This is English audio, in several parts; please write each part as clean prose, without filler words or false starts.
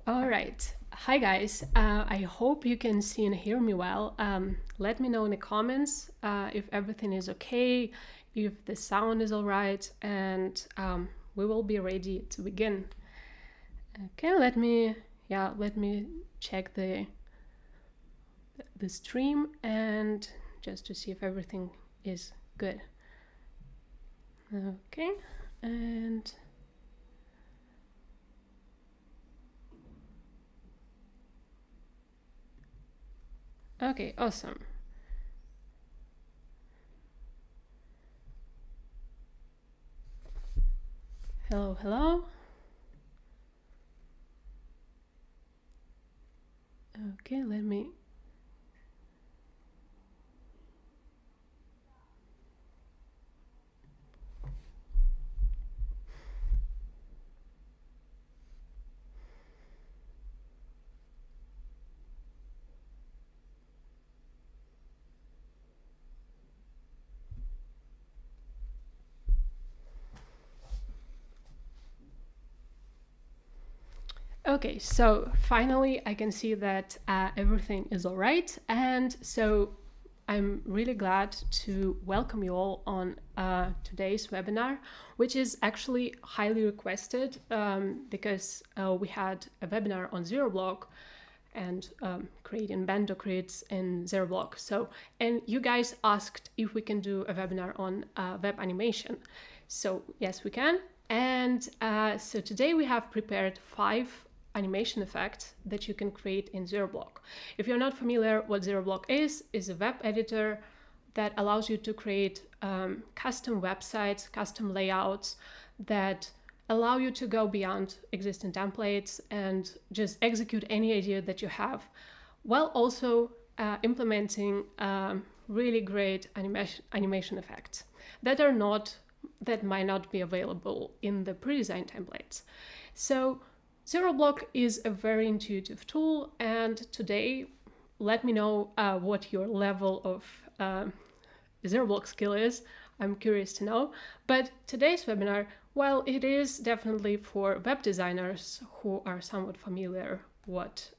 All right. Hi guys. I hope you can see and hear me well. Let me know in the comments if everything is okay, if the sound is all right, and we will be ready to begin. Okay, let me check the stream and just to see if everything is good. Okay, and okay, awesome. Hello, hello. Okay, let me. Okay, so finally I can see that everything is all right. And so I'm really glad to welcome you all on today's webinar, which is actually highly requested because we had a webinar on ZeroBlock and creating bando grids in ZeroBlock. So, and you guys asked if we can do a webinar on web animation. So yes, we can. And so today we have prepared 5 animation effects that you can create in ZeroBlock. If you're not familiar, what ZeroBlock is a web editor that allows you to create custom websites, custom layouts that allow you to go beyond existing templates and just execute any idea that you have, while also implementing really great animation effects that might not be available in the pre-designed templates. So ZeroBlock is a very intuitive tool, and today let me know what your level of ZeroBlock skill is. I'm curious to know. But today's webinar, while it is definitely for web designers who are somewhat familiar what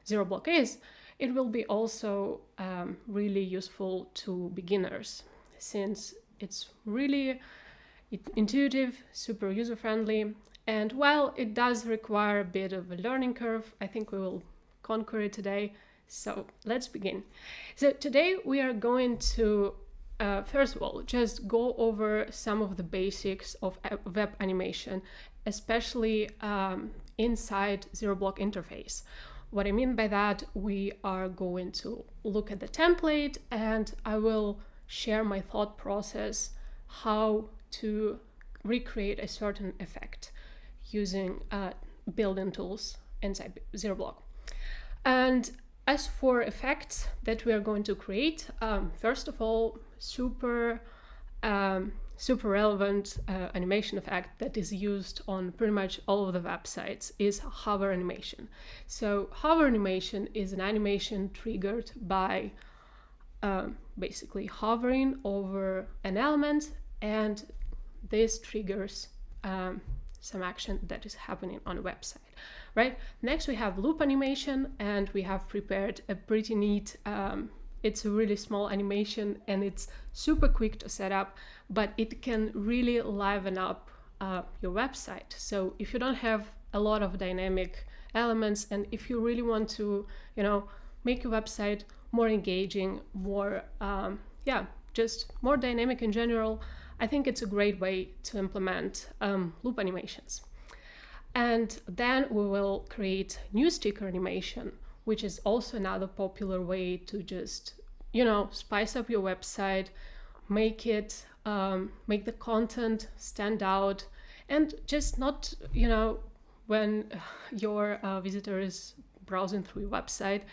ZeroBlock is, it will be also really useful to beginners, since it's really intuitive, super user-friendly, and while it does require a bit of a learning curve, I think we will conquer it today. So let's begin. So today we are going to, first of all, just go over some of the basics of web animation, especially inside ZeroBlock interface. What I mean by that, we are going to look at the template and I will share my thought process how to recreate a certain effect using built-in tools inside ZeroBlock. And as for effects that we are going to create, first of all, super relevant animation effect that is used on pretty much all of the websites is hover animation. So hover animation is an animation triggered by basically hovering over an element, and this triggers some action that is happening on a website, right? Next we have loop animation, and we have prepared a pretty neat, it's a really small animation and it's super quick to set up, but it can really liven up your website. So if you don't have a lot of dynamic elements, and if you really want to, make your website more engaging, more, just more dynamic in general, I think it's a great way to implement loop animations. And then we will create new sticker animation, which is also another popular way to just, spice up your website, make it, make the content stand out, and just not, when your visitor is browsing through your website,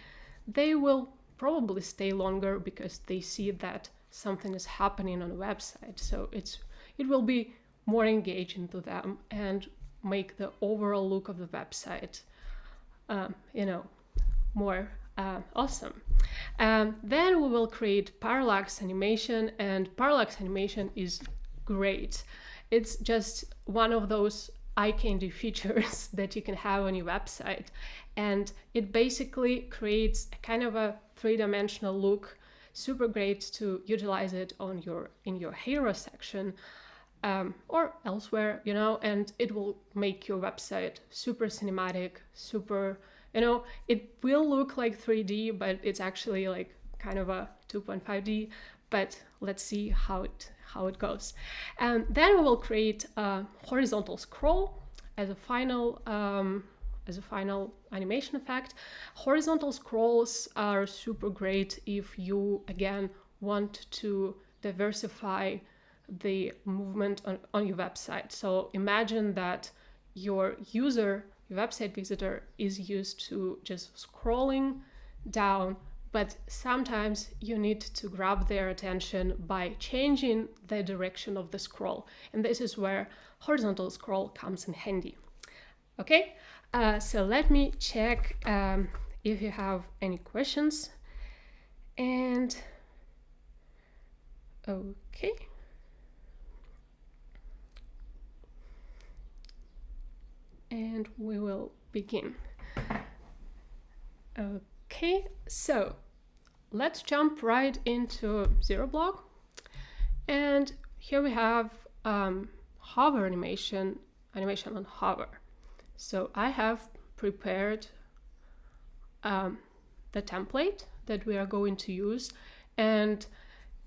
they will probably stay longer because they see that something is happening on a website. So it will be more engaging to them and make the overall look of the website, more awesome. Then we will create parallax animation, and parallax animation is great. It's just one of those eye-candy features that you can have on your website. And it basically creates a kind of a three-dimensional look. Super great to utilize it on in your hero section or elsewhere, you know, and it will make your website super cinematic, super, you know, it will look like 3D, but it's actually like kind of a 2.5D. But let's see how it goes. And then we will create a horizontal scroll as a final animation effect. Horizontal scrolls are super great if you, again, want to diversify the movement on your website. So imagine that your website visitor is used to just scrolling down, but sometimes you need to grab their attention by changing the direction of the scroll. And this is where horizontal scroll comes in handy. Okay, so let me check if you have any questions. And okay. And we will begin. Okay, so let's jump right into Zero Block. And here we have hover animation on hover. So I have prepared the template that we are going to use. And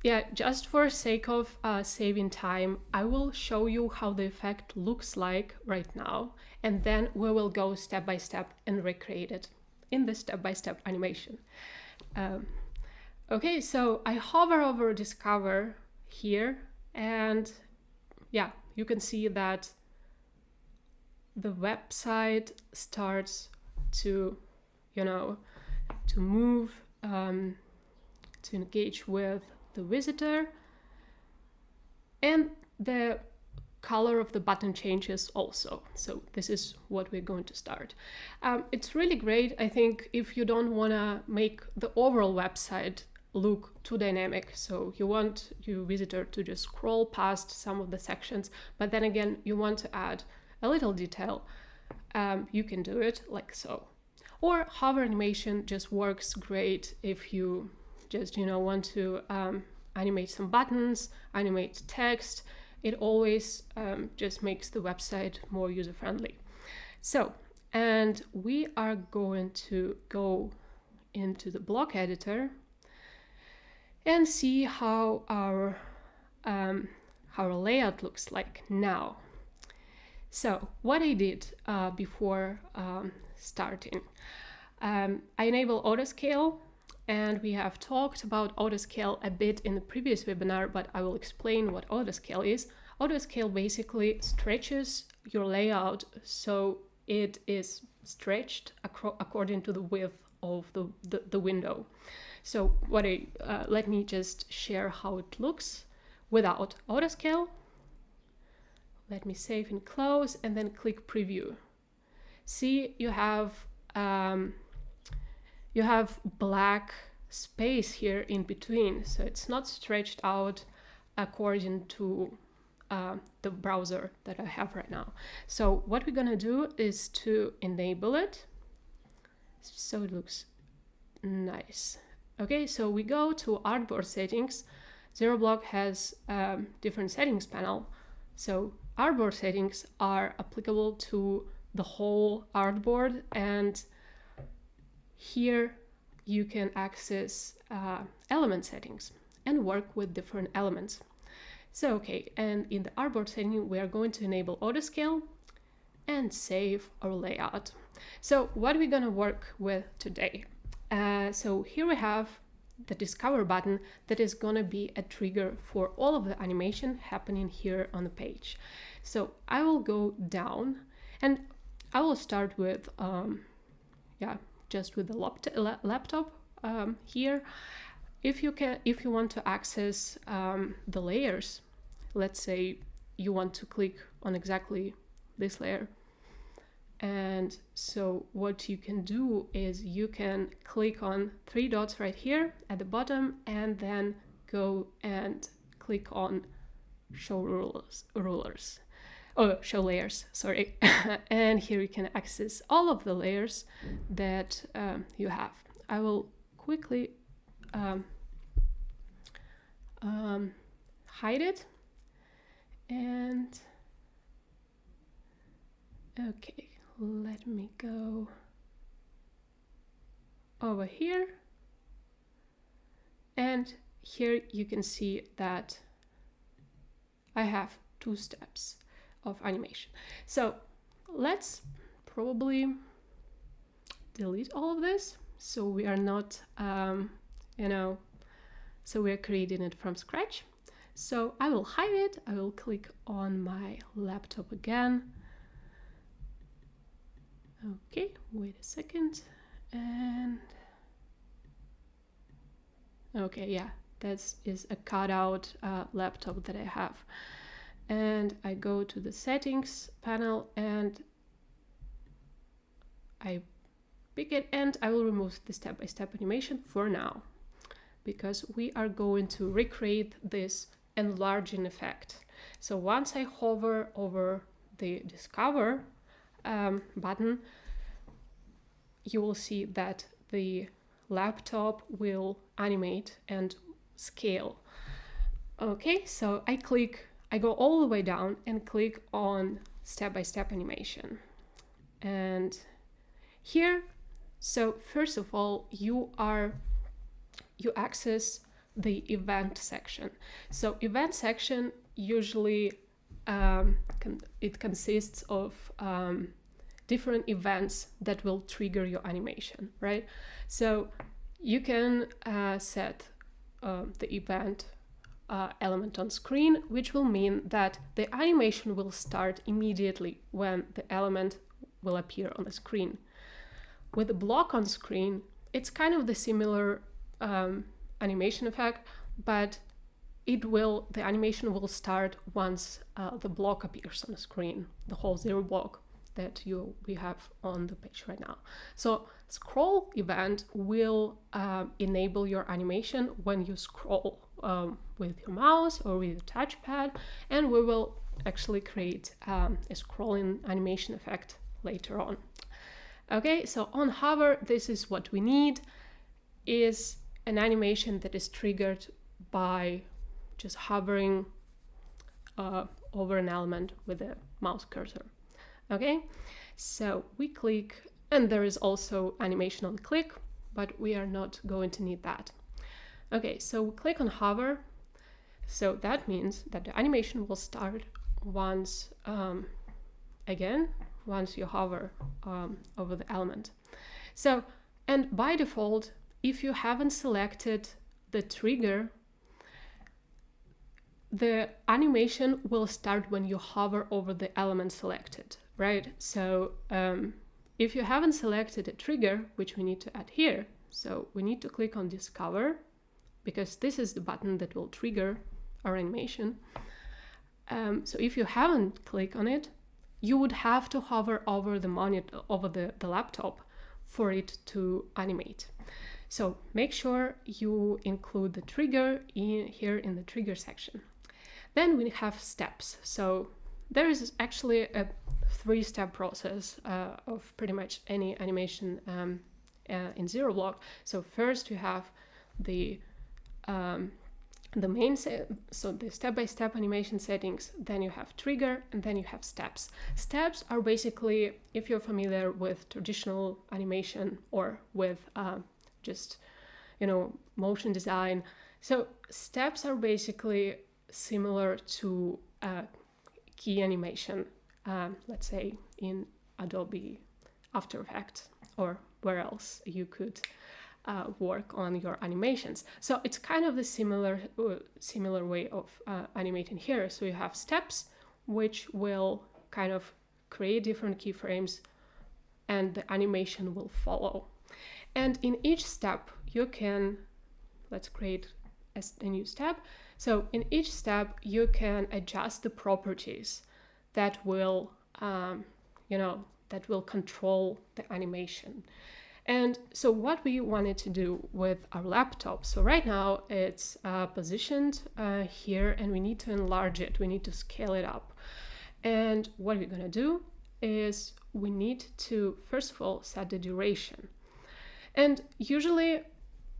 yeah, just for sake of saving time, I will show you how the effect looks like right now. And then we will go step by step and recreate it in the step-by-step animation. Okay, so I hover over Discover here, and yeah, you can see that the website starts to, you know, to move, to engage with the visitor, and the color of the button changes also. So this is what we're going to start. It's really great, I think, if you don't want to make the overall website look too dynamic. So you want your visitor to just scroll past some of the sections, but then again, you want to add a little detail. You can do it like so. Or hover animation just works great if you just, you know, want to animate some buttons, animate text. It always just makes the website more user-friendly. So, and we are going to go into the block editor and see how our layout looks like now. So what I did before starting, I enable autoscale, and we have talked about autoscale a bit in the previous webinar, but I will explain what autoscale is. Autoscale basically stretches your layout so it is stretched according to the width of the window. So let me just share how it looks without autoscale. Let me save and close, and then click preview. See, you have black space here in between, so it's not stretched out according to the browser that I have right now. So what we're gonna do is to enable it so it looks nice. Okay, so we go to artboard settings. Zero Block has different settings panel. So artboard settings are applicable to the whole artboard, and here you can access element settings and work with different elements. So okay, and in the artboard setting, we are going to enable autoscale and save our layout. So what are we gonna work with today? So here we have the Discover button that is gonna be a trigger for all of the animation happening here on the page. So I will go down, and I will start with, just with the laptop here. If you want to access the layers, let's say you want to click on exactly this layer. And so what you can do is you can click on 3 dots right here at the bottom, and then go and click on show rulers. oh, show layers, sorry. And here you can access all of the layers that you have. I will quickly hide it. And okay, let me go over here. And here you can see that I have 2 steps of animation. So let's probably delete all of this, so we are not, so we are creating it from scratch. So I will hide it. I will click on my laptop again. Okay, wait a second. And okay, yeah, that is a cutout laptop that I have. And I go to the settings panel and I pick it, and I will remove the step-by-step animation for now, because we are going to recreate this enlarging effect. So once I hover over the discover button, you will see that the laptop will animate and scale. Okay, so I go all the way down and click on step-by-step animation. And here, so first of all, you access the event section. So event section usually it consists of different events that will trigger your animation, right? So you can set the event element on screen, which will mean that the animation will start immediately when the element will appear on the screen. With the block on screen, it's kind of the similar animation effect, but the animation will start once the block appears on the screen, the whole 0 block that we have on the page right now. So scroll event will enable your animation when you scroll with your mouse or with your touchpad, and we will actually create a scrolling animation effect later on. Okay, so on hover, this is what we need, is an animation that is triggered by just hovering over an element with a mouse cursor. Okay, so we click, and there is also animation on click, but we are not going to need that. Okay, so we click on hover. So that means that the animation will start once, once you hover over the element. So, and by default, if you haven't selected the trigger, the animation will start when you hover over the element selected, right? So if you haven't selected a trigger, which we need to add here, so we need to click on discover, because this is the button that will trigger our animation. So if you haven't clicked on it, you would have to hover over the monitor, over the laptop for it to animate. So make sure you include the trigger here in the trigger section. Then we have steps. So there is actually a 3-step process of pretty much any animation in 0 block. So first you have the main so the step-by-step animation settings, then you have trigger, and then you have steps. Steps are basically, if you're familiar with traditional animation or with just motion design, so steps are basically similar to key animation, let's say in Adobe After Effects or where else you could work on your animations. So it's kind of the similar way of animating here. So you have steps, which will kind of create different keyframes, and the animation will follow. And in each step, you can, let's create a new step. So in each step, you can adjust the properties that will, that will control the animation. And so what we wanted to do with our laptop, so right now it's positioned here, and we need to enlarge it, we need to scale it up. And what we're gonna do is we need to, first of all, set the duration. And usually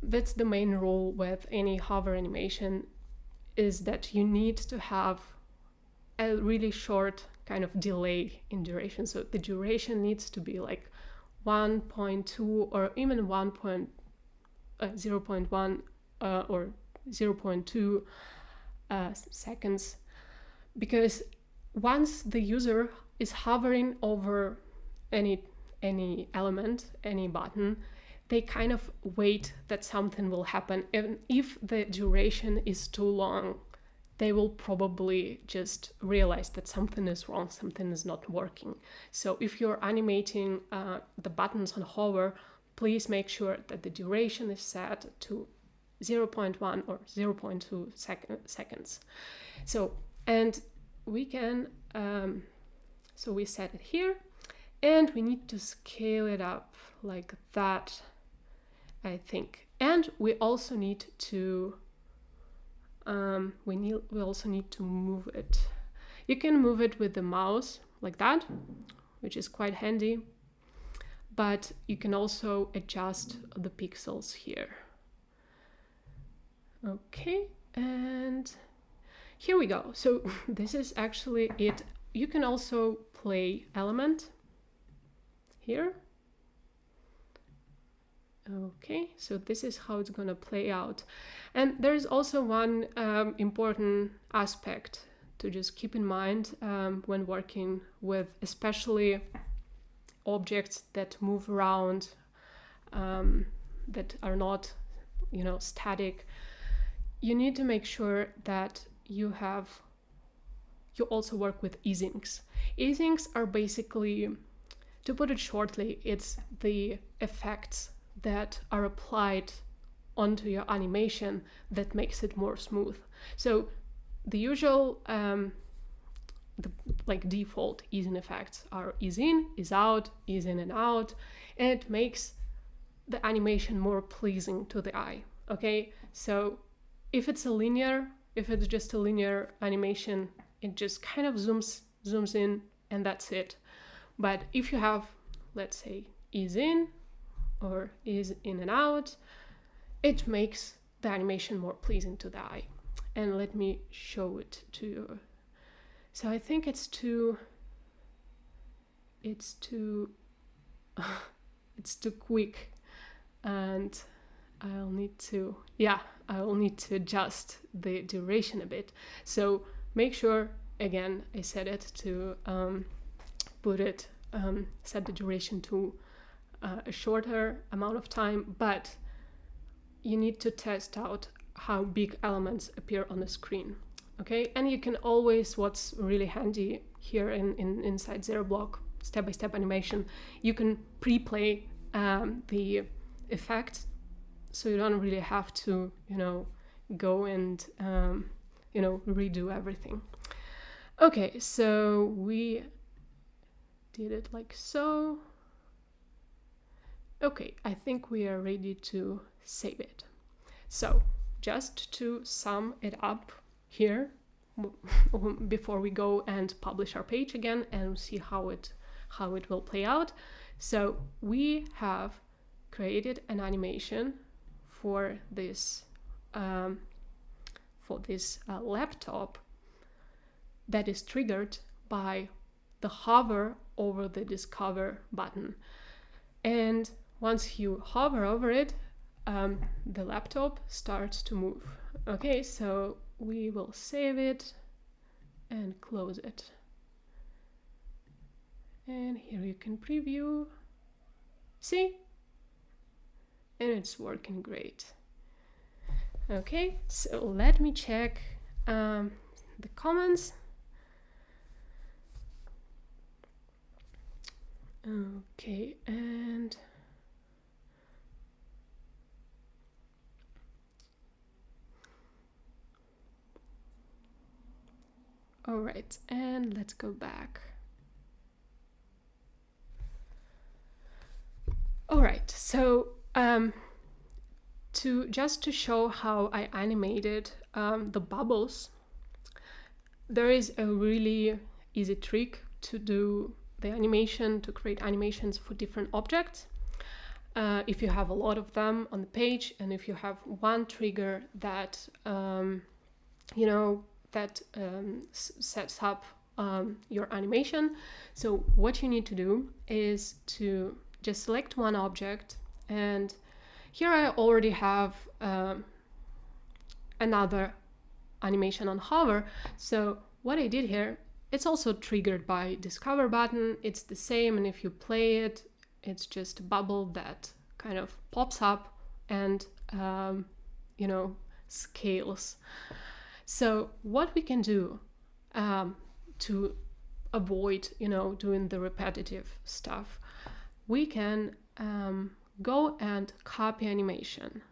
that's the main rule with any hover animation, is that you need to have a really short kind of delay in duration. So the duration needs to be like 1.2 or even 0.1 or 0.2 seconds, because once the user is hovering over any element, any button, they kind of wait that something will happen. And if the duration is too long, they will probably just realize that something is wrong, something is not working. So if you're animating the buttons on hover, please make sure that the duration is set to 0.1 or 0.2 seconds. So, and we can, so we set it here, and we need to scale it up like that, I think. And we also need to, we also need to move it. You can move it with the mouse like that, which is quite handy, but you can also adjust the pixels here. Okay, and here we go. So this is actually it. You can also play element here. Okay, so this is how it's gonna play out. And there's also one important aspect to just keep in mind when working with especially objects that move around, that are not, you know, static. You need to make sure that you also work with easings. Easings are basically, to put it shortly, it's the effects that are applied onto your animation that makes it more smooth. So the usual default easing effects are ease in, ease out, ease in and out, and it makes the animation more pleasing to the eye. Okay, so if it's just a linear animation, it just kind of zooms in and that's it. But if you have, let's say, ease in or ease in and out, it makes the animation more pleasing to the eye. And let me show it to you. So I think it's too quick, and I'll need to adjust the duration a bit. So make sure, again, I set it to set the duration to a shorter amount of time, but you need to test out how big elements appear on the screen. Okay, and you can always, what's really handy here inside ZeroBlock step-by-step animation, you can pre-play the effect, so you don't really have to, go and redo everything. Okay, so we did it like so. Okay, I think we are ready to save it. So just to sum it up here before we go and publish our page again and see how it will play out. So we have created an animation for this laptop that is triggered by the hover over the discover button. And once you hover over it, the laptop starts to move. Okay, so we will save it and close it. And here you can preview. See? And it's working great. Okay, so let me check the comments. Okay, and all right, and let's go back. All right, so to show how I animated the bubbles, there is a really easy trick to do the animation, to create animations for different objects. If you have a lot of them on the page, and if you have one trigger that sets up your animation. So what you need to do is to just select one object, and here I already have another animation on hover. So what I did here, it's also triggered by discover button. It's the same, and if you play it, it's just a bubble that kind of pops up and scales. So what we can do to avoid doing the repetitive stuff, we can go and copy animation.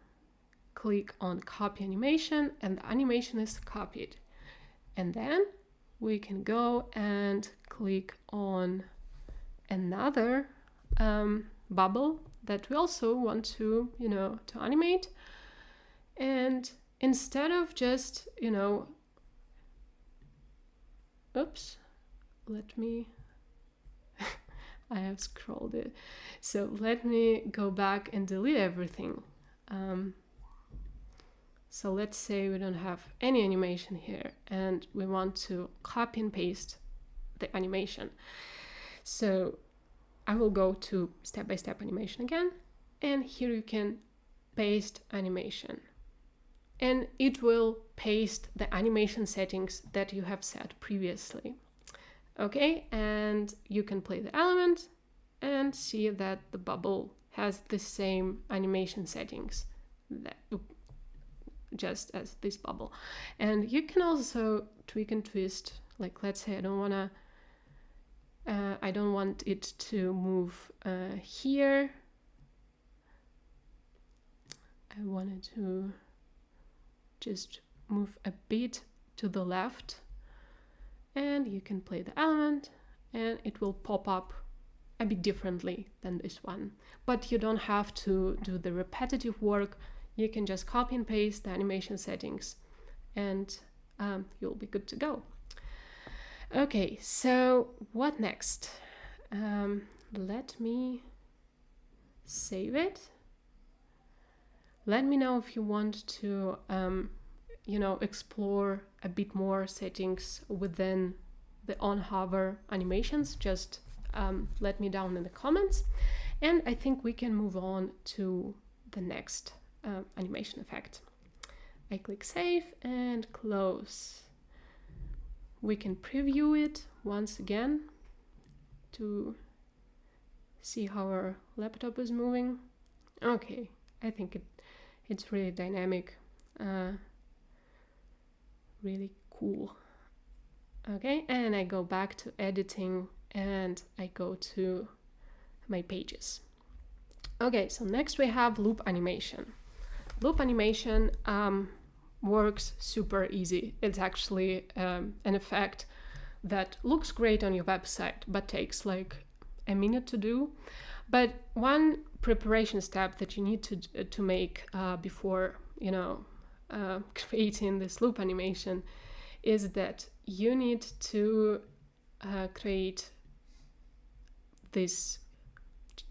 Click on copy animation, and the animation is copied. And then we can go and click on another bubble that we also want to animate. And instead of just I have scrolled it, so let me go back and delete everything. So let's say we don't have any animation here and we want to copy and paste the animation. So I will go to step-by-step animation again, and here you can paste animation. And it will paste the animation settings that you have set previously. Okay, and you can play the element and see that the bubble has the same animation settings that just as this bubble. And you can also tweak and twist, like let's say I don't want it to move here. I wanted to just move a bit to the left, and you can play the element and it will pop up a bit differently than this one. But you don't have to do the repetitive work. You can just copy and paste the animation settings and you'll be good to go. Okay, so what next? Let me save it. Let me know if you want to explore a bit more settings within the on hover animations. Just let me down in the comments, and I think we can move on to the next animation effect. I click save and close. We can preview it once again to see how our laptop is moving. Okay, I think it's really dynamic, really cool. Okay, and I go back to editing and I go to my pages. Okay, so next we have loop animation. Loop animation works super easy. It's actually an effect that looks great on your website but takes like a minute to do. But one preparation step that you need to make before creating this loop animation is that you need to create this.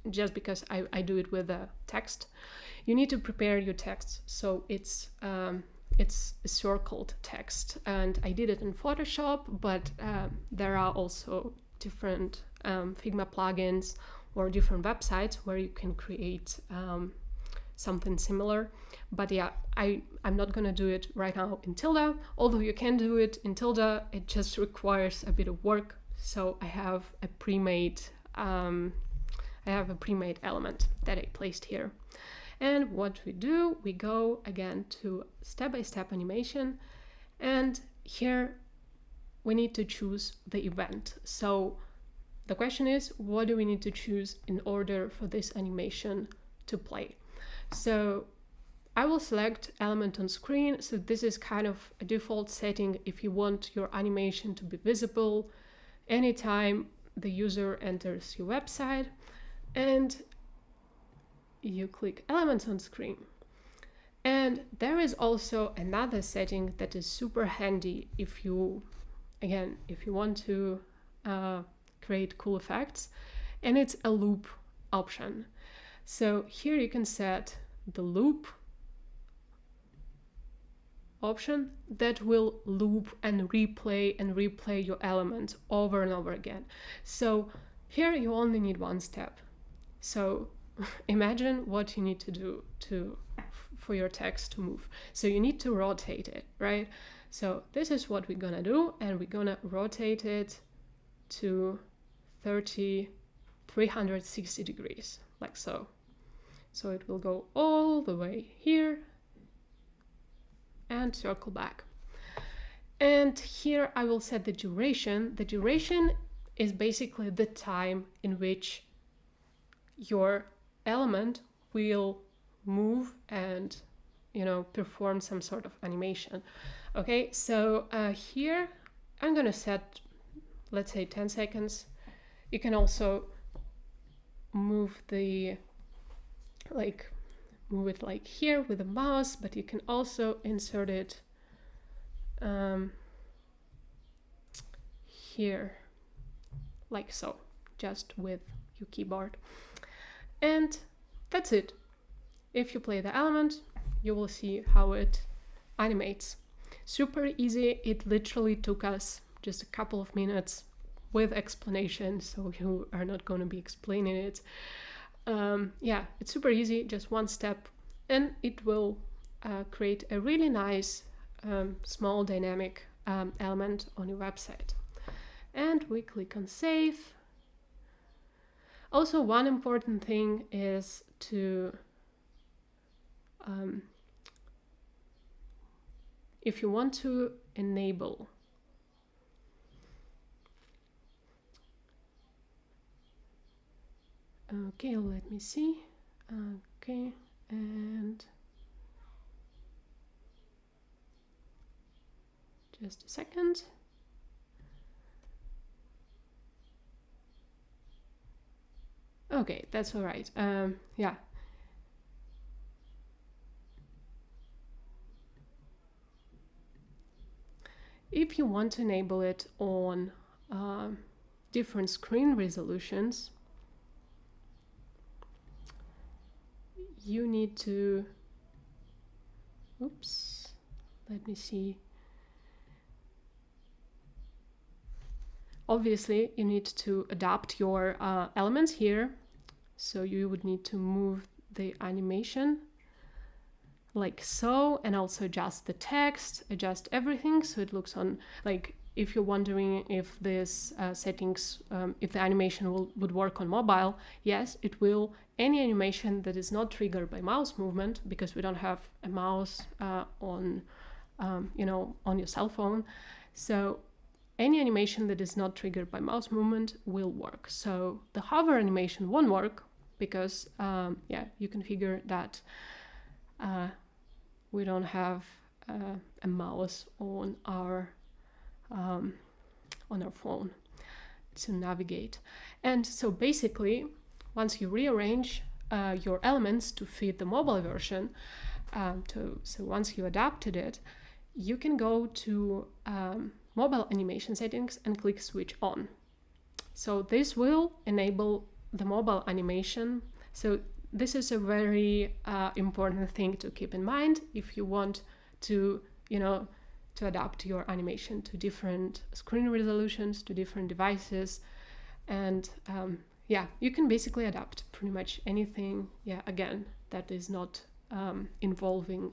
Just because I do it with a text, you need to prepare your text so it's a circled text, and I did it in Photoshop, but there are also different Figma plugins or different websites where you can create something similar. But yeah, I'm not gonna do it right now in Tilda, although you can do it in Tilda. It just requires a bit of work, so I have a pre-made element that I placed here. And what we do, we go again to step-by-step animation, and here we need to choose the event. So the question is, what do we need to choose in order for this animation to play? So I will select element on screen. So this is kind of a default setting if you want your animation to be visible anytime the user enters your website. And you click elements on screen. And there is also another setting that is super handy if you want to create cool effects, and it's a loop option. So here you can set the loop option that will loop and replay your element over and over again. So here you only need one step. So imagine what you need to do for your text to move. So you need to rotate it, right? So this is what we're gonna do, and we're gonna rotate it to 360 degrees, like so. So it will go all the way here and circle back. And here I will set the duration. The duration is basically the time in which your element will move and, you know, perform some sort of animation. Okay, so here I'm gonna set, let's say, 10 seconds. You can also move the, move it like here with the mouse, but you can also insert it here, like so, just with your keyboard. And that's it. If you play the element, you will see how it animates. Super easy. It literally took us just a couple of minutes with explanation, so you are not going to be explaining it. Yeah, it's super easy, just one step, and it will create a really nice small dynamic element on your website. And we click on save. Also, one important thing is to if you want to enable okay, let me see. Okay, and just a second. Okay, that's all right. Yeah. If you want to enable it on different screen resolutions, you need to, oops, let me see. Obviously, you need to adapt your elements here. So you would need to move the animation like so, and also adjust the text, adjust everything so it looks on, like, if you're wondering if this settings, if the animation would work on mobile, yes, it will. Any animation that is not triggered by mouse movement, because we don't have a mouse on, you know, on your cell phone. So any animation that is not triggered by mouse movement will work. So the hover animation won't work because, yeah, you configure that we don't have a mouse on our phone to navigate. And so basically, once you rearrange your elements to fit the mobile version, so once you adapted it, you can go to mobile animation settings and click switch on. So this will enable the mobile animation. So this is a very important thing to keep in mind if you want to, you know, to adapt your animation to different screen resolutions, to different devices. And yeah, you can basically adapt pretty much anything, yeah, again, that is not involving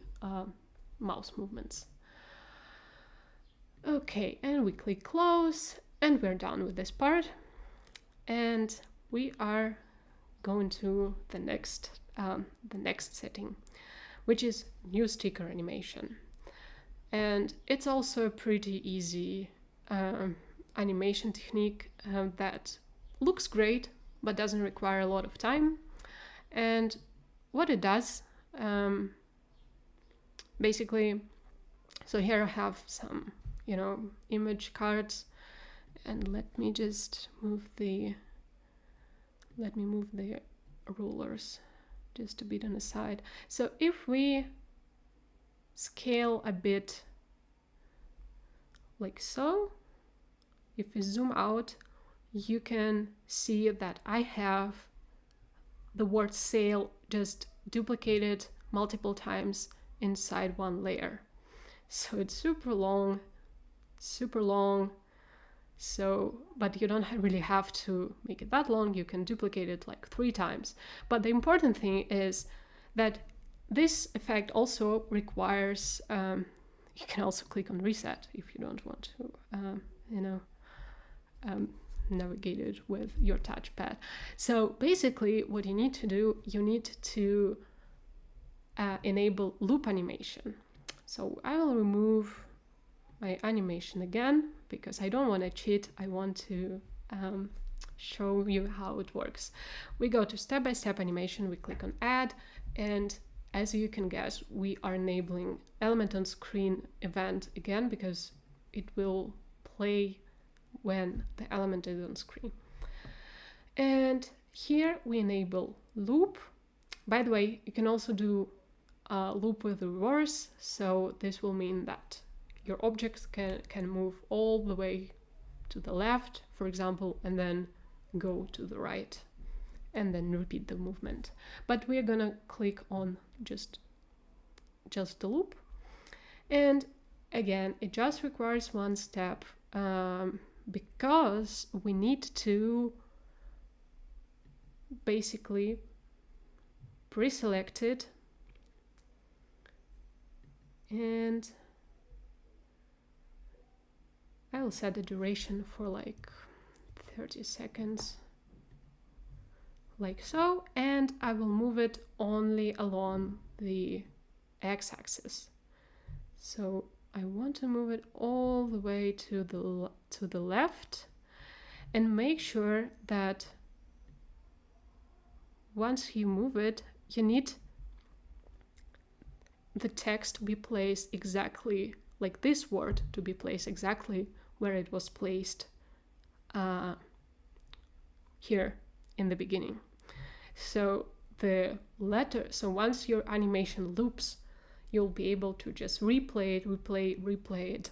mouse movements. Okay, and we click close, and we're done with this part. And we are going to the next setting, which is new sticker animation. And it's also a pretty easy animation technique that looks great but doesn't require a lot of time. And what it does, basically, so here I have some, you know, image cards, and let me move the rulers just a bit on the side. So if we scale a bit like so, if we zoom out, you can see that I have the word sail just duplicated multiple times inside one layer. So it's super long. So, but you don't really have to make it that long. You can duplicate it like 3 times. But the important thing is that this effect also requires, you can also click on reset if you don't want to, navigate it with your touchpad. So basically what you need to do, you need to enable loop animation. So I will remove my animation again because I don't want to cheat. I want to show you how it works. We go to step-by-step animation, we click on add, and as you can guess, we are enabling element on screen event again because it will play when the element is on screen. And here we enable loop. By the way, you can also do loop with reverse, so this will mean that your objects can move all the way to the left, for example, and then go to the right and then repeat the movement. But we're gonna click on just the loop, and again it just requires one step because we need to basically pre-select it, and I will set the duration for like 30 seconds, like so, and I will move it only along the x-axis. So I want to move it all the way to the left, and make sure that once you move it, you need the text to be placed exactly, like this word to be placed exactly where it was placed here in the beginning. So the letter, so once your animation loops, you'll be able to just replay it,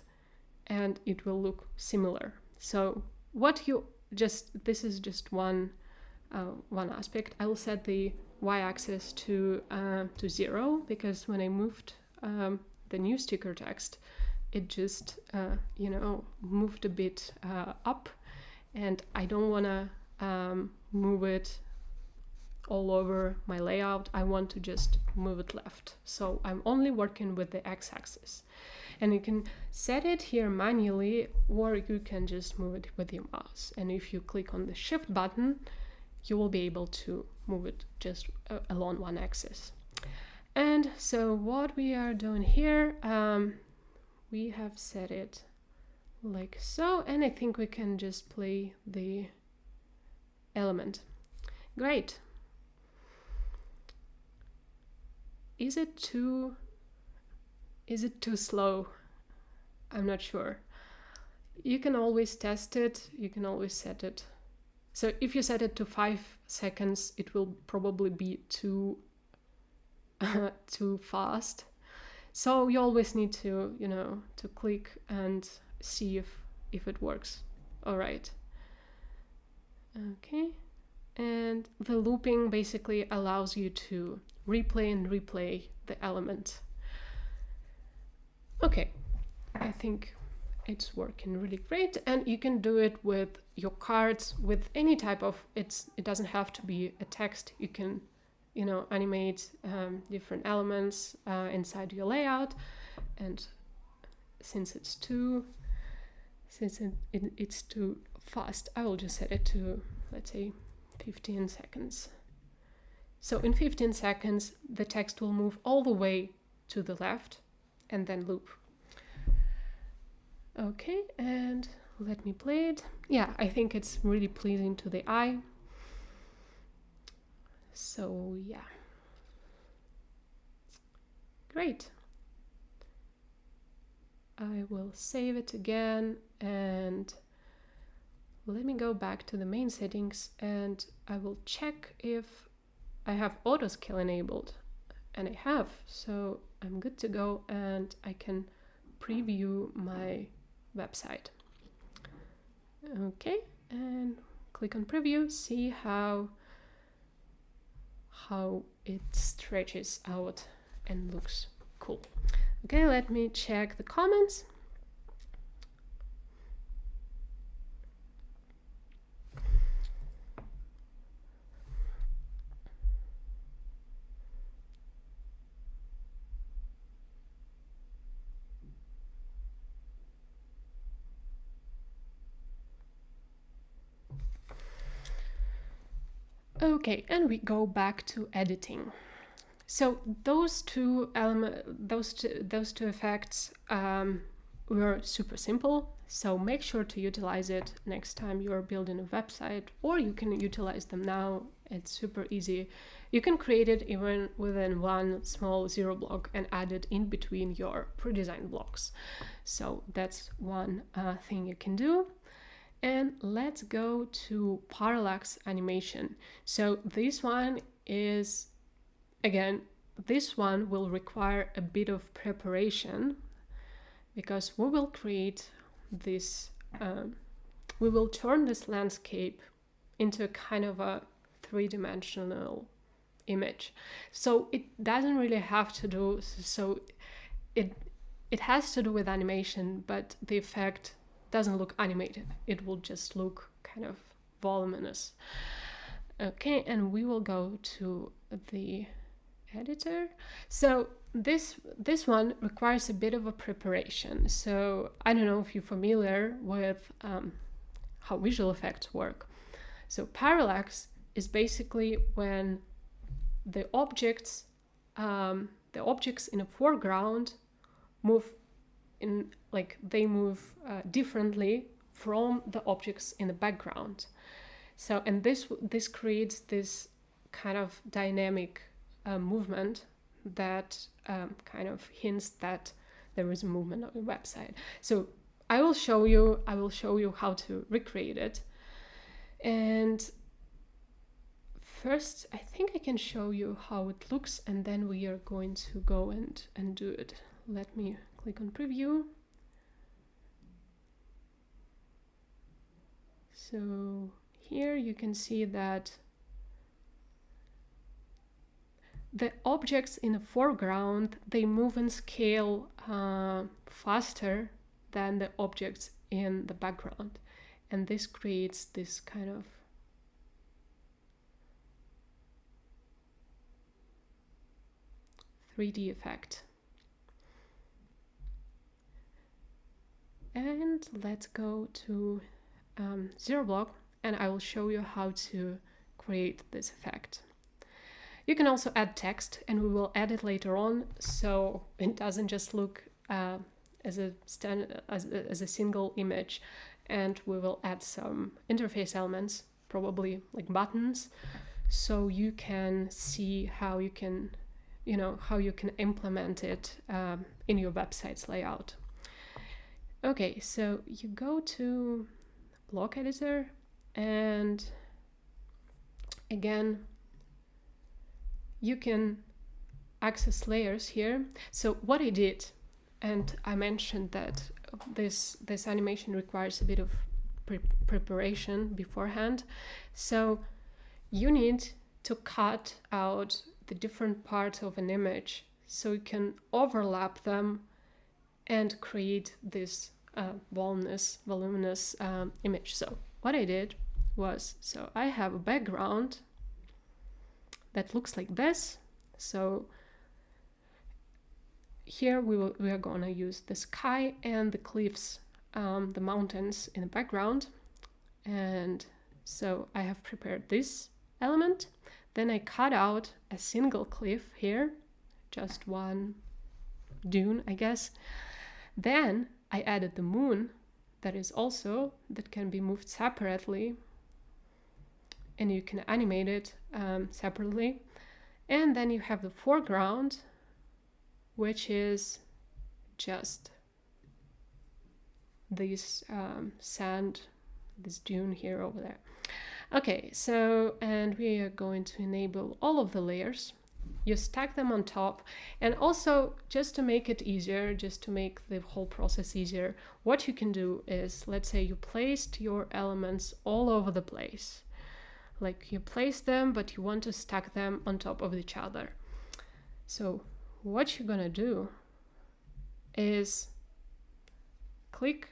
and it will look similar. So what you just, this is just one aspect. I will set the y-axis to 0 because when I moved the new sticker text, it just moved a bit up, and I don't want to move it all over my layout. I want to just move it left, so I'm only working with the x-axis. And you can set it here manually, or you can just move it with your mouse, and if you click on the shift button, you will be able to move it just along one axis. And so what we are doing here, we have set it like so, and I think we can just play the element. Great. Is it too slow? I'm not sure. You can always test it, you can always set it. So if you set it to 5 seconds, it will probably be too fast. So you always need to, to click and see if it works. All right. Okay. And the looping basically allows you to replay the element. Okay. I think it's working really great, and you can do it with your cards, with any type of, it doesn't have to be a text. You can animate different elements inside your layout, and since it's too fast, I will just set it to, let's say, 15 seconds. So in 15 seconds the text will move all the way to the left and then loop. Okay, and let me play it. Yeah, I think it's really pleasing to the eye. So yeah, great. I will save it again, and let me go back to the main settings, and I will check if I have auto scale enabled, and I have, so I'm good to go, and I can preview my website. Okay, and click on preview, see how it stretches out and looks cool. Okay, let me check the comments. Okay, and we go back to editing. So those two effects were super simple. So make sure to utilize it next time you're building a website, or you can utilize them now. It's super easy. You can create it even within one small zero block and add it in between your pre-designed blocks. So that's one thing you can do. And let's go to parallax animation. So this one is, again, this one will require a bit of preparation because we will create this, we will turn this landscape into a kind of a three-dimensional image. So it doesn't really have to do, so it has to do with animation, but the effect doesn't look animated. It will just look kind of voluminous. Okay, and we will go to the editor. So this one requires a bit of a preparation. So I don't know if you're familiar with how visual effects work. So parallax is basically when the objects in a foreground move in, like they move differently from the objects in the background. So, and this creates this kind of dynamic movement that kind of hints that there is a movement on the website. So I will show you how to recreate it. And first, I think I can show you how it looks, and then we are going to go and do it. Let me click on preview. So here you can see that the objects in the foreground, they move and scale faster than the objects in the background. And this creates this kind of (3D) effect. And let's go to zero block, and I will show you how to create this effect. You can also add text, and we will add it later on, so it doesn't just look as a single image. And we will add some interface elements, probably like buttons, so you can see how you can, how you can implement it in your website's layout. Okay, so you go to block editor, and again, you can access layers here. So what I did, and I mentioned that this animation requires a bit of preparation beforehand. So you need to cut out the different parts of an image so you can overlap them and create this voluminous image. So what I did was, so I have a background that looks like this. So here we are going to use the sky and the cliffs, the mountains in the background. And so I have prepared this element. Then I cut out a single cliff here, just one dune, I guess. Then I added the moon that can be moved separately, and you can animate it separately. And then you have the foreground, which is just this sand, this dune here over there. Okay, so, and we are going to enable all of the layers. you stack them on top. And also, just to make it easier, just to make the whole process easier, what you can do is, let's say you placed your elements all over the place. Like you place them, but you want to stack them on top of each other. So what you're gonna do is click,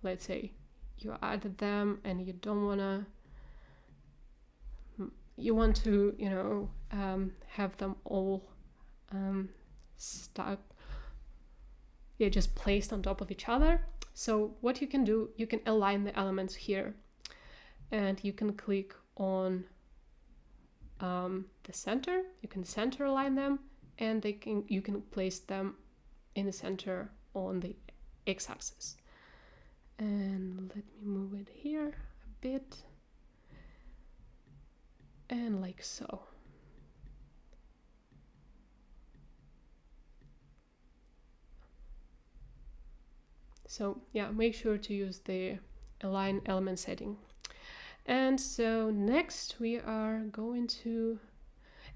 let's say you added them and you don't wanna, you want to, you know, have them all stuck, yeah, just placed on top of each other. So what you can do, you can align the elements here, and you can click on the center. You can center align them, and you can place them in the center on the x-axis. And let me move it here a bit, and like so. So yeah, make sure to use the align element setting. And so next we are going to,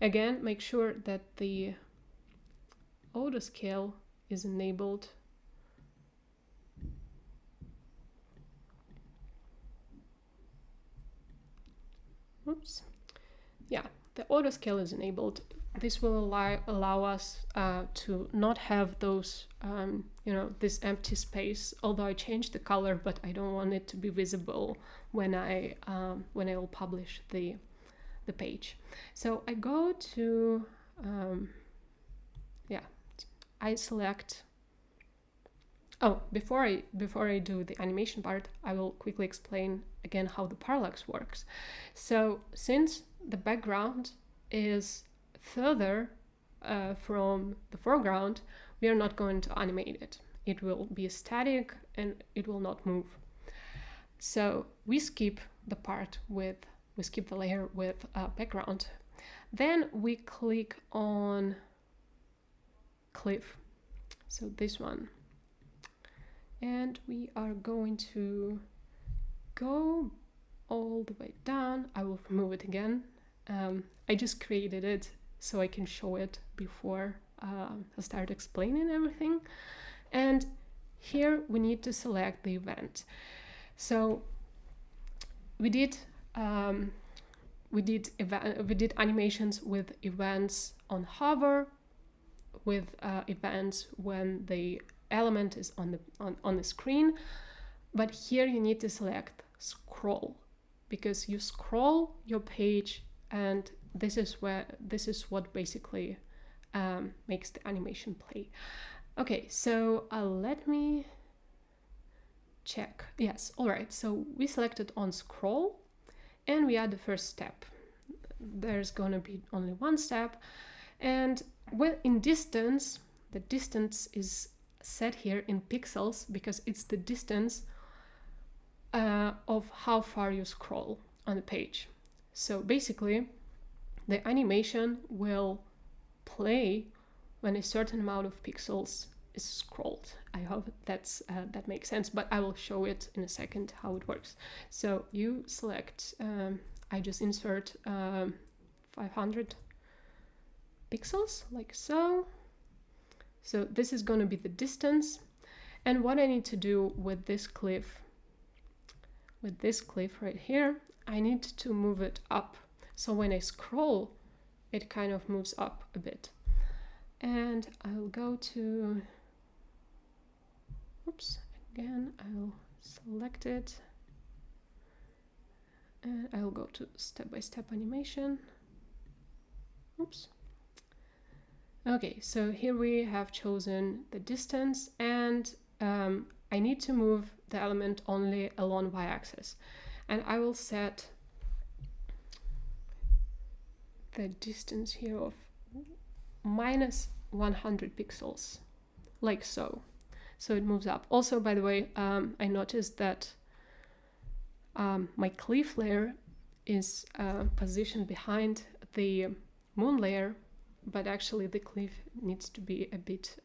again, make sure that the auto scale is enabled. Oops. Yeah, the auto scale is enabled. This will allow us to not have those, you know, this empty space. Although I changed the color, but I don't want it to be visible when I will publish the page. So I go to, yeah, I select. Oh, before I do the animation part, I will quickly explain again how the parallax works. So since the background is further from the foreground, we are not going to animate it. It will be static and it will not move. So we skip the layer with background. Then we click on cliff, so this one. And we are going to go all the way down. I will remove it again. I just created it so I can show it before I start explaining everything. And here we need to select the event. So we did animations with events on hover, with events when the element is on the screen, but here you need to select scroll, because you scroll your page, and this is what basically makes the animation play. Okay, so let me check. Yes, all right. So we selected on scroll, and we add the first step. There's going to be only one step, and in distance, the distance is set here in pixels because it's the distance of how far you scroll on the page. So basically, the animation will play when a certain amount of pixels is scrolled. I hope that makes sense, but I will show it in a second how it works. So you select, I just insert 500 pixels, like so. So this is going to be the distance. And what I need to do with this cliff right here, I need to move it up. So when I scroll, it kind of moves up a bit. And I'll go to, oops, again, I'll select it. And I'll go to step-by-step animation. Oops. Okay, so here we have chosen the distance, and I need to move the element only along y-axis. And I will set the distance here of minus 100 pixels, like so. So it moves up. Also, by the way, I noticed that my cliff layer is positioned behind the moon layer, but actually the cliff needs to be a bit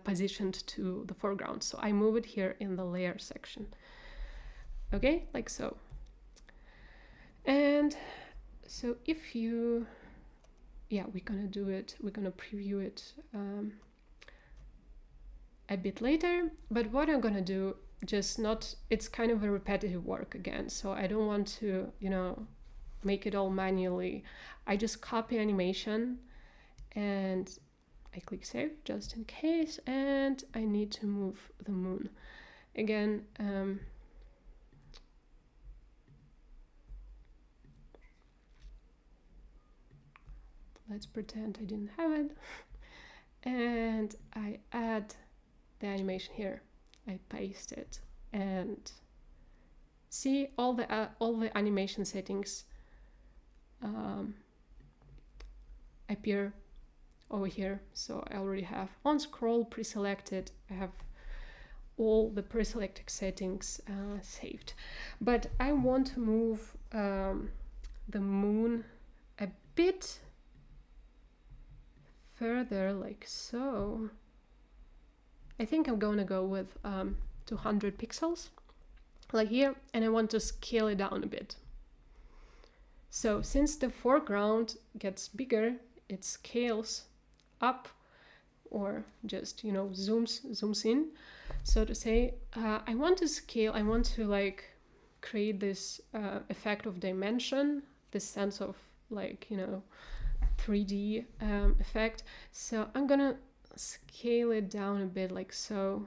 positioned to the foreground. So I move it here in the layer section. Okay, like so. And so if you, yeah, we're gonna do it, we're gonna preview it a bit later, but what I'm gonna do, just not, it's kind of a repetitive work again, so I don't want to, you know, make it all manually. I just copy animation and I click save just in case, and I need to move the moon again. Let's pretend I didn't have it, and I add the animation here. I paste it and see all the animation settings appear over here. So I already have on scroll pre-selected. I have all the pre-selected settings saved, but I want to move the moon a bit further, like so. I think I'm gonna go with 200 pixels, like here, and I want to scale it down a bit. So since the foreground gets bigger, it scales up, or just, you know, zooms in, so to say. I want to scale, I want to like create this effect of dimension, this sense of like, you know, 3D effect. So I'm gonna scale it down a bit, like so.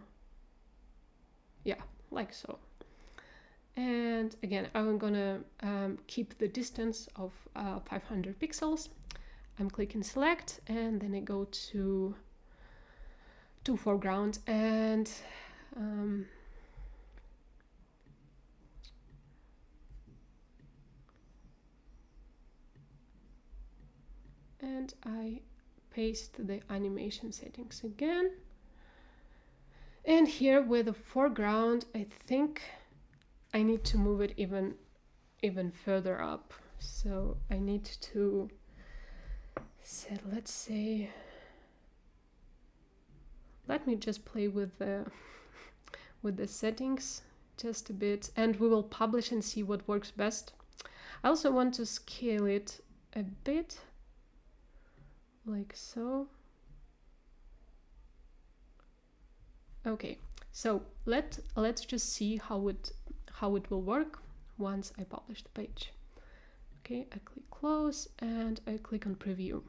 Yeah, like so. And again, I'm gonna keep the distance of 500 pixels. I'm clicking select, and then I go to foreground, and I paste the animation settings again. And here with the foreground, I think I need to move it even further up. So I need to set, let's say, let me just play with the settings just a bit, and we will publish and see what works best. I also want to scale it a bit, like so. Okay, so let's just see how it will work once I publish the page. Okay, I click close and I click on preview.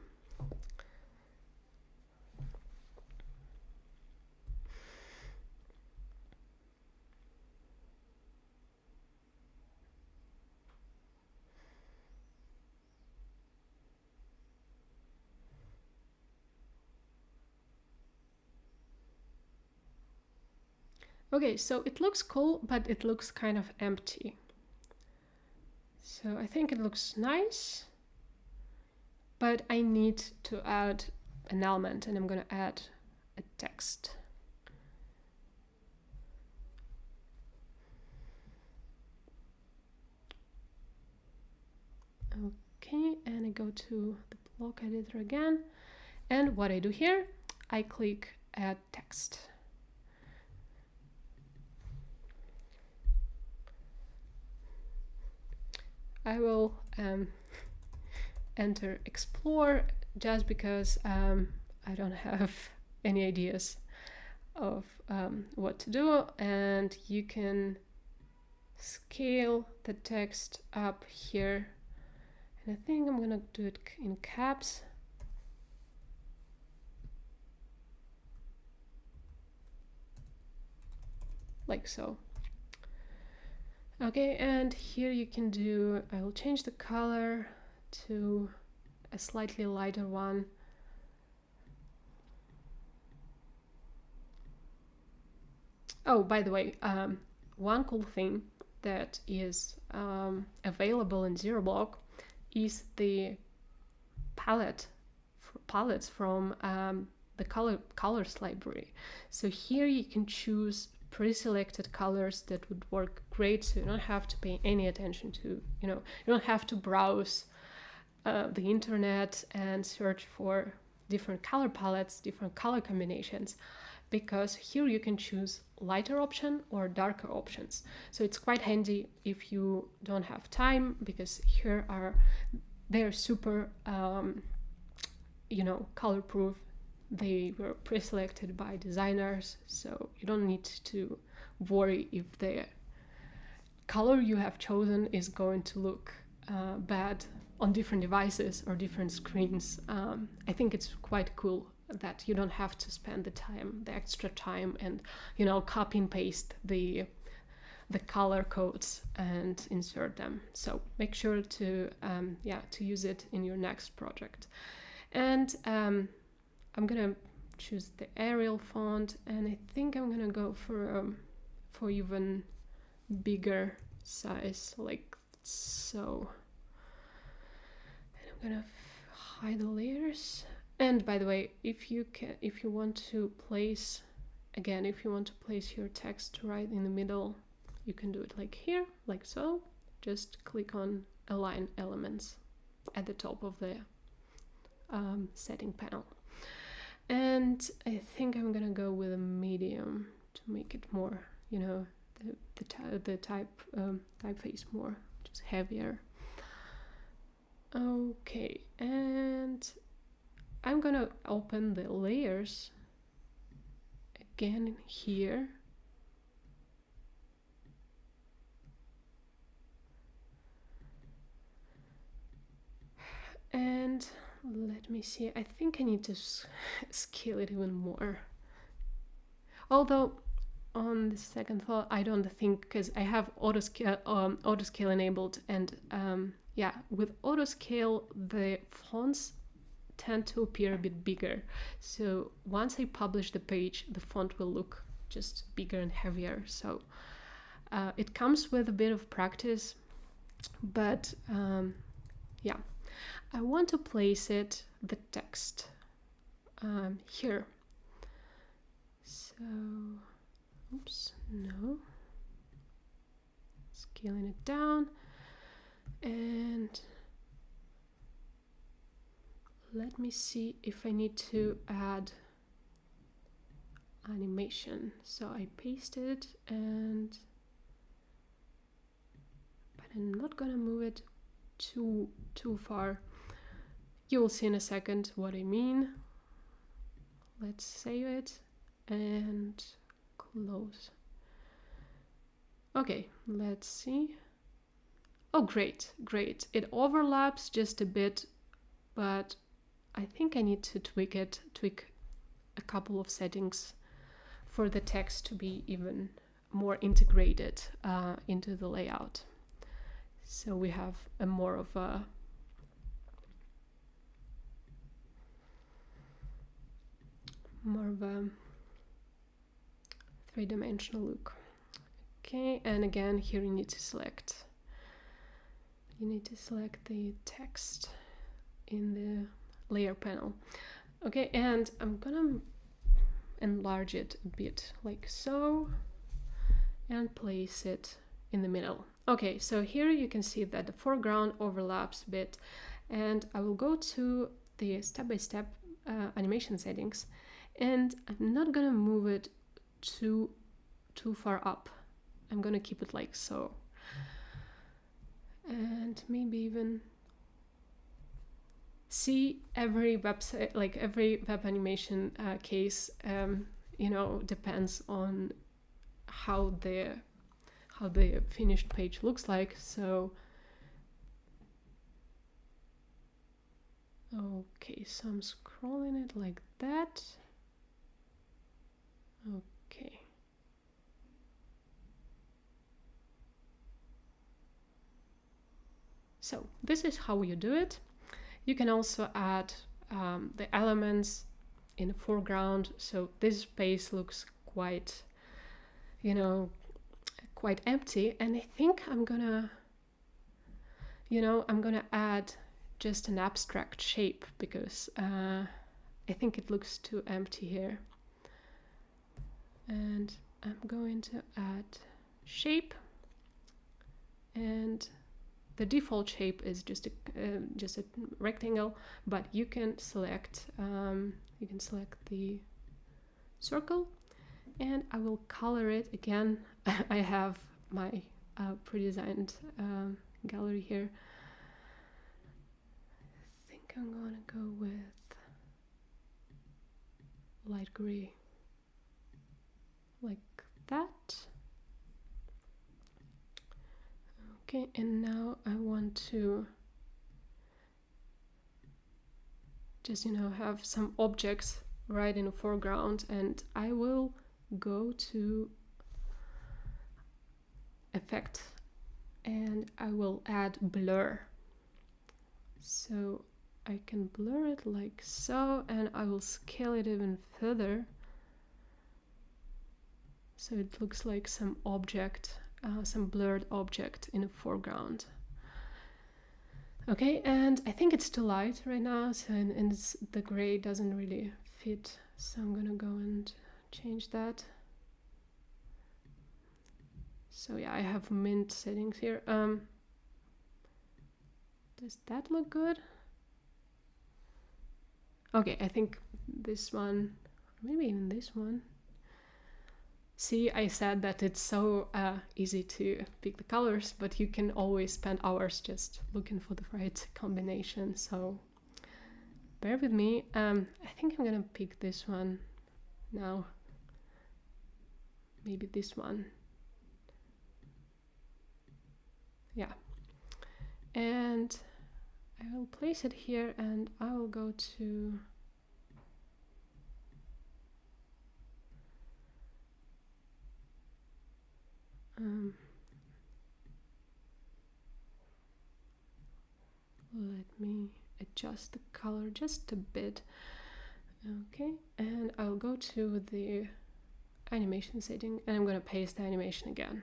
Okay, so it looks cool, but it looks kind of empty. So I think it looks nice, but I need to add an element, and I'm gonna add a text. Okay, and I go to the block editor again, and what I do here, I click add text. I will enter explore, just because I don't have any ideas of what to do, and you can scale the text up here, and I think I'm gonna do it in caps. Like so. Okay, and here you can do, I will change the color to a slightly lighter one. Oh, by the way, one cool thing that is available in ZeroBlock is the palettes from the colors library. So here you can choose pre-selected colors that would work great, so you don't have to pay any attention to, you know, you don't have to browse the internet and search for different color palettes, different color combinations. because here you can choose lighter option or darker options. So it's quite handy if you don't have time, because they're super color proof. They were pre-selected by designers, so you don't need to worry if the color you have chosen is going to look bad on different devices or different screens. I think it's quite cool that you don't have to spend the extra time and copy and paste the color codes and insert them. So make sure to use it in your next project. And I'm gonna choose the Arial font, and I think I'm gonna go for even bigger size, like so. And I'm gonna hide the layers. And by the way, if you want to place your text right in the middle, you can do it like here, like so. Just click on Align Elements at the top of the setting panel. And I think I'm gonna go with a medium to make it more, the typeface more, just heavier. Okay, and I'm gonna open the layers again here. And let me see, I think I need to scale it even more. Although on the second thought, I don't think, because I have auto scale enabled, and with auto scale the fonts tend to appear a bit bigger. So once I publish the page, the font will look just bigger and heavier. So it comes with a bit of practice, but I want to place the text here. So, oops, no. Scaling it down, and let me see if I need to add animation. So I pasted, but I'm not gonna move it too far. You will see in a second what I mean. Let's save it and close. Okay, let's see. Oh, great. It overlaps just a bit, but I think I need to tweak a couple of settings for the text to be even more integrated into the layout. So we have more of a three-dimensional look. Okay, and again here you need to select the text in the layer panel. Okay, and I'm gonna enlarge it a bit like so and place it in the middle. Okay, so here you can see that the foreground overlaps a bit, and I will go to the step-by-step animation settings, and I'm not gonna move it too far up. I'm gonna keep it like so, and maybe even see every website, like every web animation case, depends on how the finished page looks like. So okay, so I'm scrolling it like that. Okay. So this is how you do it. You can also add the elements in the foreground, so this space looks quite empty, and I think I'm gonna add just an abstract shape, because I think it looks too empty here. And I'm going to add shape, and the default shape is just a rectangle, but you can select the circle, and I will color it again. I have my pre-designed gallery here. I think I'm gonna go with light gray, like that. Okay, and now I want to just, have some objects right in the foreground, and I will go to effect and I will add blur. So I can blur it like so, and I will scale it even further so it looks like some object, some blurred object in the foreground. Okay, and I think it's too light right now, so and the gray doesn't really fit, so I'm gonna go and change that. So yeah, I have mint settings here. Does that look good? Okay, I think this one, maybe even this one. See, I said that it's so easy to pick the colors, but you can always spend hours just looking for the right combination, so bear with me. I think I'm gonna pick this one now. Maybe this one. Yeah. And I will place it here, and I will go to let me adjust the color just a bit. Okay, and I'll go to the animation setting, and I'm gonna paste the animation again.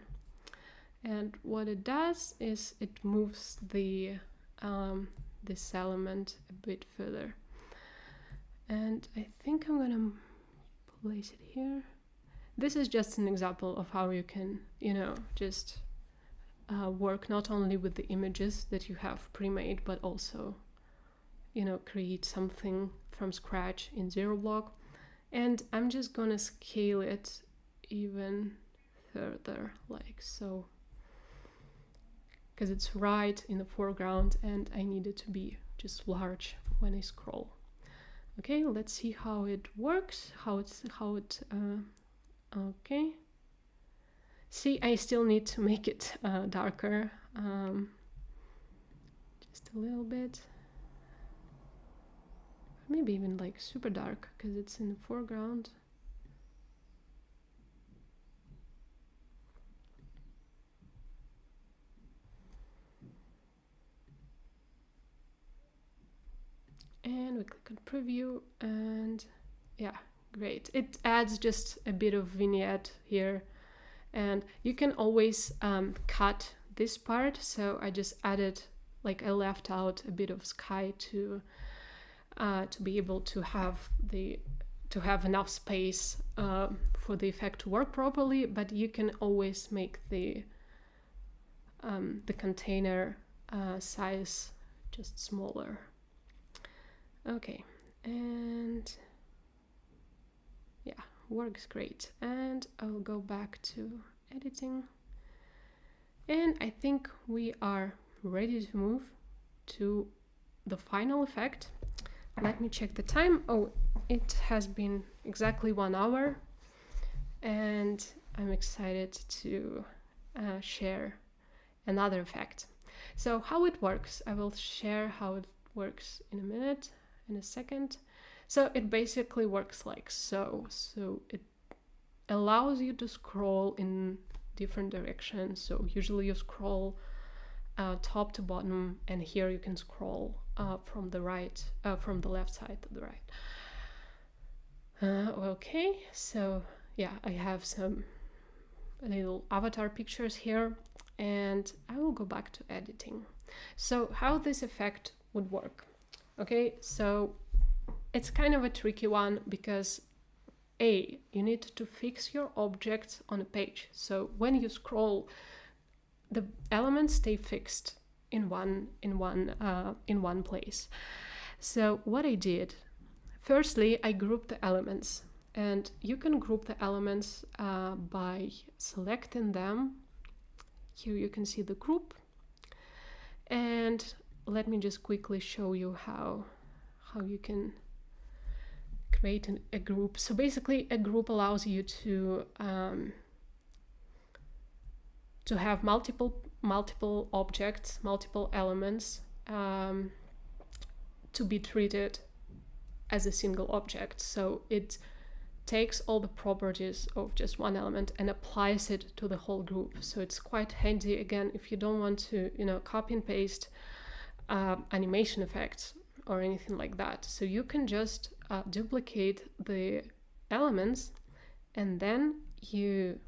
And what it does is it moves the this element a bit further. And I think I'm gonna place it here. This is just an example of how you can, just work not only with the images that you have pre-made, but also, create something from scratch in ZeroBlock. And I'm just gonna scale it even further, like so, because it's right in the foreground and I need it to be just large when I scroll. Okay, let's see how it works, okay. See, I still need to make it darker, just a little bit. Maybe even like super dark, because it's in the foreground. And we click on preview, and yeah, great. It adds just a bit of vignette here, and you can always cut this part. So I just added, like I left out a bit of sky to be able to have enough space for the effect to work properly. But you can always make the container size just smaller. Okay, and yeah, works great. And I'll go back to editing, and I think we are ready to move to the final effect. Let me check the time. Oh, it has been exactly 1 hour, and I'm excited to share another effect. So how it works, I will share how it works in a second. So it basically works like so. So it allows you to scroll in different directions. So usually you scroll top to bottom, and here you can scroll from the left side to the right. Okay, so yeah, I have some little avatar pictures here, and I will go back to editing. So how this effect would work. Okay, so it's kind of a tricky one, because you need to fix your objects on a page. So when you scroll, the elements stay fixed in one place. So what I did, firstly, I grouped the elements. And you can group the elements by selecting them. Here you can see the group. And let me just quickly show you how you can create a group. So basically a group allows you to have multiple objects, multiple elements to be treated as a single object. So it takes all the properties of just one element and applies it to the whole group. So it's quite handy, again, if you don't want to, copy and paste animation effects or anything like that. So you can just duplicate the elements, and then you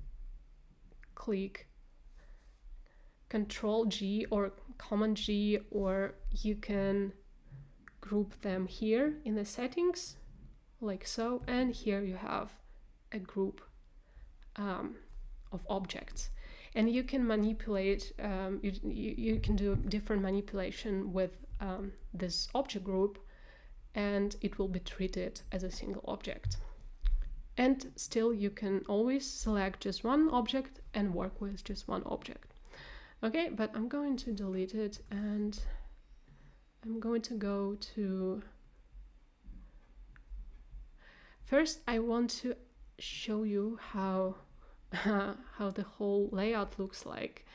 click Control G or Command G, or you can group them here in the settings, like so, and here you have a group of objects, and you can manipulate, you can do different manipulation with this object group, and it will be treated as a single object. And still you can always select just one object and work with just one object. Okay, but I'm going to delete it, and I'm going to go to... First, I want to show you how the whole layout looks like.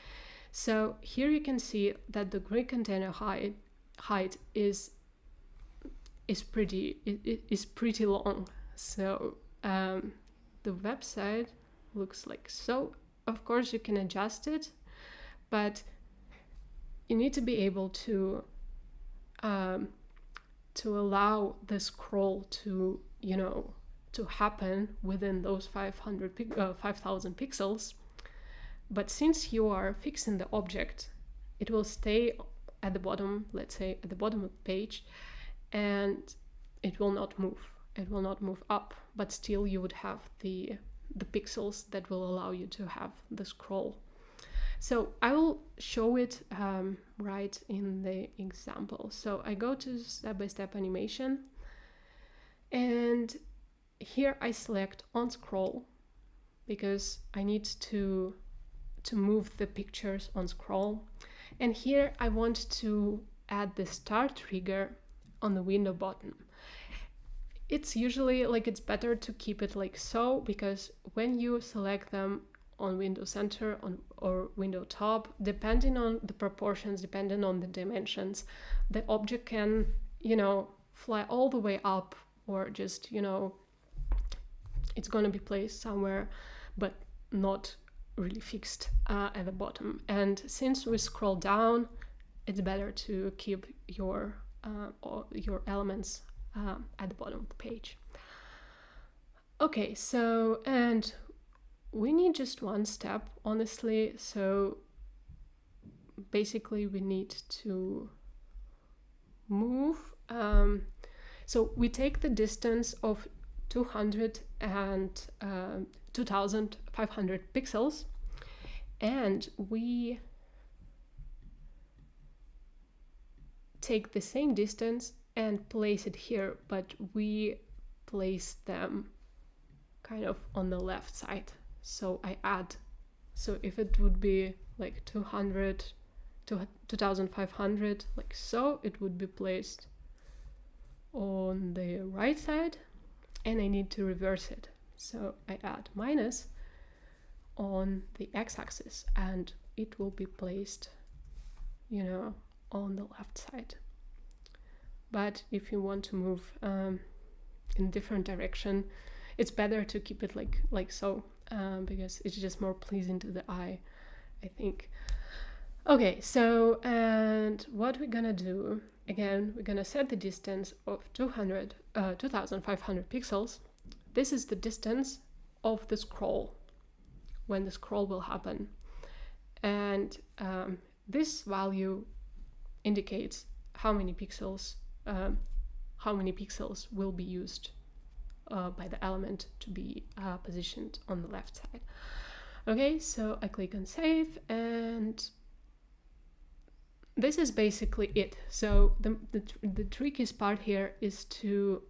So here you can see that the grid container height is pretty long. So the website looks like so. Of course, you can adjust it, but you need to be able to allow the scroll to happen within those 5,000 pixels. But since you are fixing the object, it will stay at the bottom, let's say at the bottom of the page, and it will not move. It will not move up, but still you would have the pixels that will allow you to have the scroll. So I will show it right in the example. So I go to step-by-step animation, and here I select on scroll because I need to move the pictures on scroll. And here I want to add the start trigger on the window bottom. It's usually it's better to keep it like so, because when you select them on window center or window top, depending on the proportions, depending on the dimensions, the object can, fly all the way up, or just, it's going to be placed somewhere, but not really fixed at the bottom. And since we scroll down, it's better to keep your elements at the bottom of the page. Okay, so, and we need just one step, honestly. So basically we need to move. So we take the distance of 200 and 2,500 pixels, and we take the same distance and place it here, but we place them kind of on the left side. So I add, so if it would be like 200 to 2,500, like so, it would be placed on the right side, and I need to reverse it. So I add minus on the x-axis, and it will be placed, on the left side. But if you want to move in different direction, it's better to keep it like so, because it's just more pleasing to the eye, I think. Okay, so, and what we're gonna do, again, we're gonna set the distance of 2,500 pixels. This is the distance of the scroll, when the scroll will happen. And this value indicates how many pixels will be used by the element to be positioned on the left side. Okay, so I click on save, and this is basically it. So the trickiest part here is to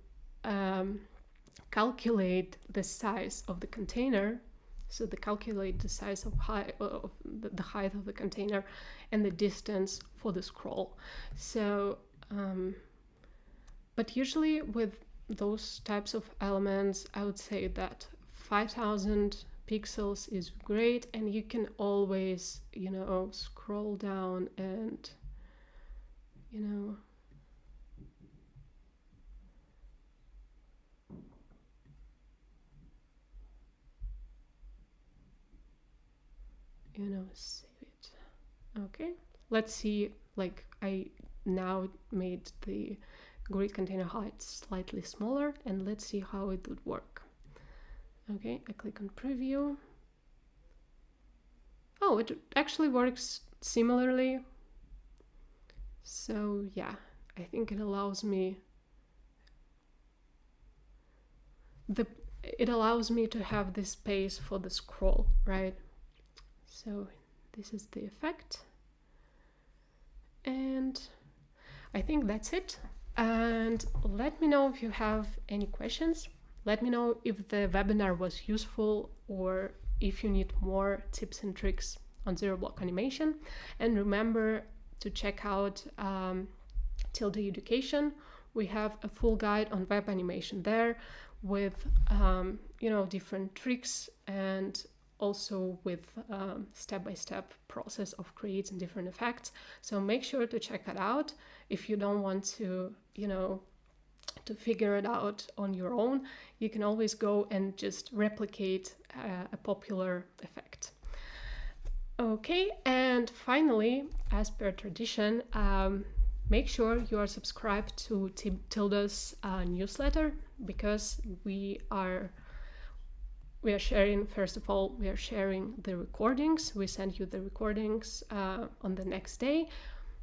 calculate the size of the container. So they calculate the size of the height of the container and the distance for the scroll. So, but usually with those types of elements, I would say that 5,000 pixels is great, and you can always, scroll down and, save it. Okay, let's see, like I now made the grid container height slightly smaller, and let's see how it would work. Okay, I click on preview. Oh, it actually works similarly. So yeah, I think it allows me to have this space for the scroll, right? So this is the effect. And I think that's it. And let me know if you have any questions. Let me know if the webinar was useful or if you need more tips and tricks on zero block animation. And remember to check out Tilda Education. We have a full guide on web animation there with different tricks and also with step-by-step process of creating different effects. So make sure to check it out. If you don't want to, to figure it out on your own, you can always go and just replicate a popular effect. Okay, and finally, as per tradition, make sure you are subscribed to Tilda's newsletter, because we are sharing, first of all, we are sharing the recordings. We send you the recordings on the next day,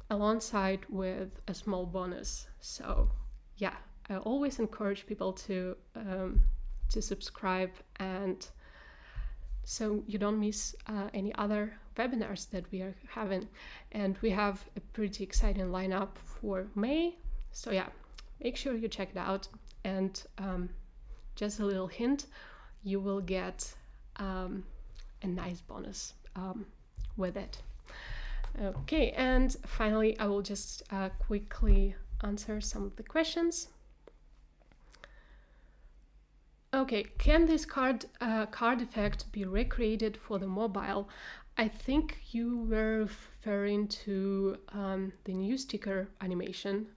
alongside with a small bonus. So yeah, I always encourage people to subscribe, and so you don't miss any other webinars that we are having. And we have a pretty exciting lineup for May. So yeah, make sure you check it out. And just a little hint, you will get a nice bonus with it. Okay, and finally, I will just quickly answer some of the questions. Okay, can this card effect be recreated for the mobile? I think you were referring to the new sticker animation.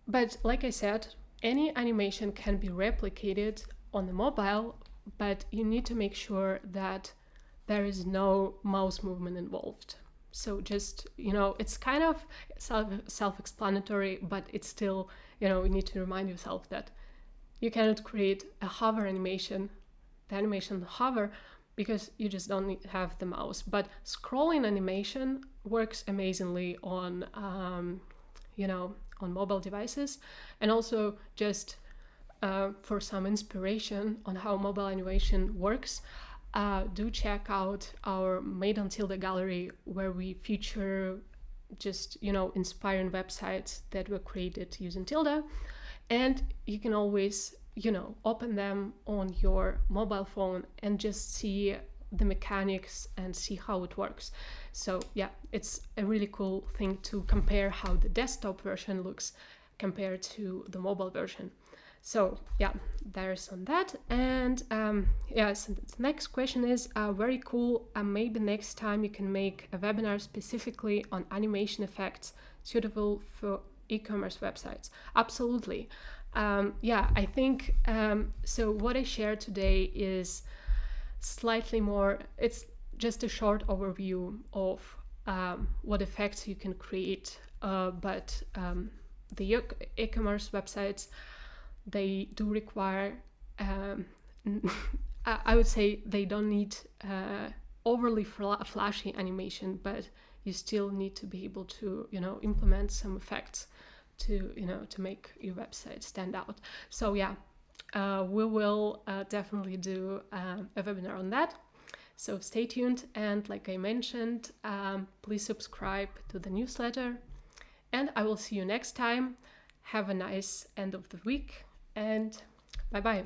But like I said, any animation can be replicated on the mobile, but you need to make sure that there is no mouse movement involved. So just, it's kind of self-explanatory, but it's still, you need to remind yourself that you cannot create a hover animation, the animation hover, because you just don't have the mouse. But scrolling animation works amazingly on, on mobile devices. And also just for some inspiration on how mobile animation works, do check out our Made on Tilda gallery, where we feature just, inspiring websites that were created using Tilda. And you can always, open them on your mobile phone and just see the mechanics and see how it works. So yeah, it's a really cool thing to compare how the desktop version looks compared to the mobile version. So yeah, there's on that. And yes, the next question is very cool. Maybe next time you can make a webinar specifically on animation effects suitable for e-commerce websites. Absolutely. Yeah, I think so. What I shared today is slightly more, it's just a short overview of what effects you can create, but the e-commerce websites, they do require, I would say they don't need overly flashy animation, but you still need to be able to, implement some effects to, to make your website stand out. So yeah, we will definitely do a webinar on that. So stay tuned. And like I mentioned, please subscribe to the newsletter, and I will see you next time. Have a nice end of the week, and bye-bye.